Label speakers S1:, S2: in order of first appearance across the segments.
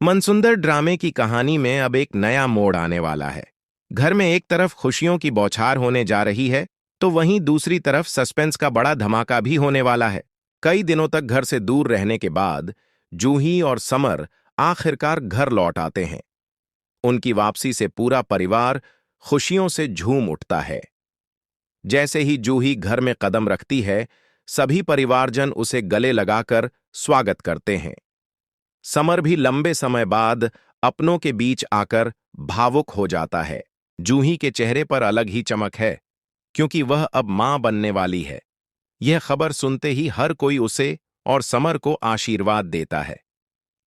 S1: मनसुंदर ड्रामे की कहानी में अब एक नया मोड़ आने वाला है। घर में एक तरफ खुशियों की बौछार होने जा रही है, तो वहीं दूसरी तरफ सस्पेंस का बड़ा धमाका भी होने वाला है। कई दिनों तक घर से दूर रहने के बाद जूही और समर आखिरकार घर लौट आते हैं। उनकी वापसी से पूरा परिवार खुशियों से झूम उठता है। जैसे ही जूही घर में कदम रखती है, सभी परिवारजन उसे गले लगाकर स्वागत करते हैं। समर भी लंबे समय बाद अपनों के बीच आकर भावुक हो जाता है। जूही के चेहरे पर अलग ही चमक है, क्योंकि वह अब मां बनने वाली है। यह खबर सुनते ही हर कोई उसे और समर को आशीर्वाद देता है।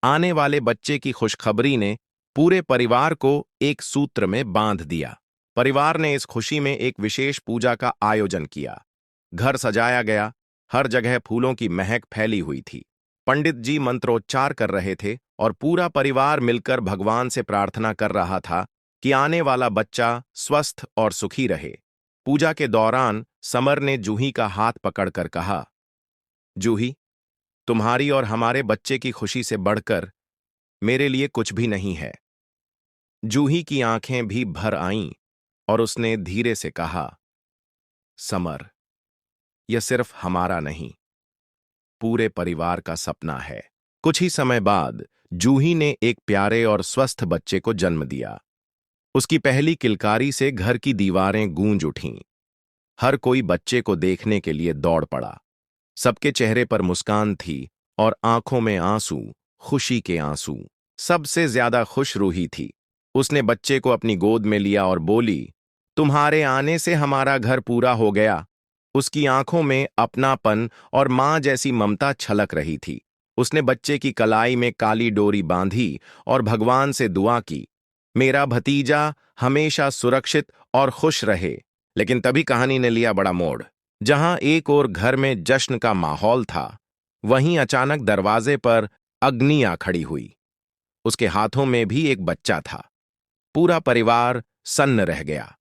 S1: आने वाले बच्चे की खुशखबरी ने पूरे परिवार को एक सूत्र में बांध दिया। परिवार ने इस खुशी में एक विशेष पूजा का आयोजन किया। घर सजाया गया, हर जगह फूलों की महक फैली हुई थी। पंडित जी मंत्रोच्चार कर रहे थे और पूरा परिवार मिलकर भगवान से प्रार्थना कर रहा था कि आने वाला बच्चा स्वस्थ और सुखी रहे। पूजा के दौरान समर ने जूही का हाथ पकड़कर कहा, जूही, तुम्हारी और हमारे बच्चे की खुशी से बढ़कर मेरे लिए कुछ भी नहीं है। जूही की आंखें भी भर आईं और उसने धीरे से कहा, समर, यह सिर्फ हमारा नहीं, पूरे परिवार का सपना है। कुछ ही समय बाद जूही ने एक प्यारे और स्वस्थ बच्चे को जन्म दिया। उसकी पहली किलकारी से घर की दीवारें गूंज उठीं। हर कोई बच्चे को देखने के लिए दौड़ पड़ा। सबके चेहरे पर मुस्कान थी और आंखों में आंसू, खुशी के आंसू। सबसे ज्यादा खुश रूही थी। उसने बच्चे को अपनी गोद में लिया और बोली, तुम्हारे आने से हमारा घर पूरा हो गया। उसकी आंखों में अपनापन और मां जैसी ममता छलक रही थी। उसने बच्चे की कलाई में काली डोरी बांधी और भगवान से दुआ की, मेरा भतीजा हमेशा सुरक्षित और खुश रहे। लेकिन तभी कहानी ने लिया बड़ा मोड़। जहां एक ओर घर में जश्न का माहौल था, वहीं अचानक दरवाजे पर अग्नि आ खड़ी हुई। उसके हाथों में भी एक बच्चा था। पूरा परिवार सन्न रह गया।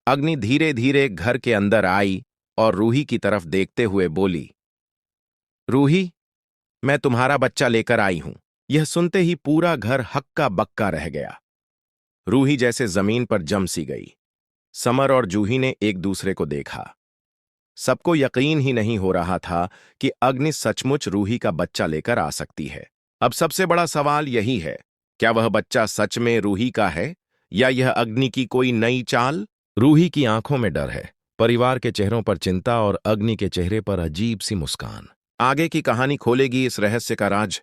S1: अग्नि धीरे धीरे घर के अंदर आई और रूही की तरफ देखते हुए बोली, रूही, मैं तुम्हारा बच्चा लेकर आई हूं। यह सुनते ही पूरा घर हक्का बक्का रह गया। रूही जैसे जमीन पर जम सी गई। समर और जूही ने एक दूसरे को देखा। सबको यकीन ही नहीं हो रहा था कि अग्नि सचमुच रूही का बच्चा लेकर आ सकती है। अब सबसे बड़ा सवाल यही है, क्या वह बच्चा सच में रूही का है या यह अग्नि की कोई नई चाल? रूही की आंखों में डर है, परिवार के चेहरों पर चिंता और अग्नि के चेहरे पर अजीब सी मुस्कान। आगे की कहानी खोलेगी इस रहस्य का राज।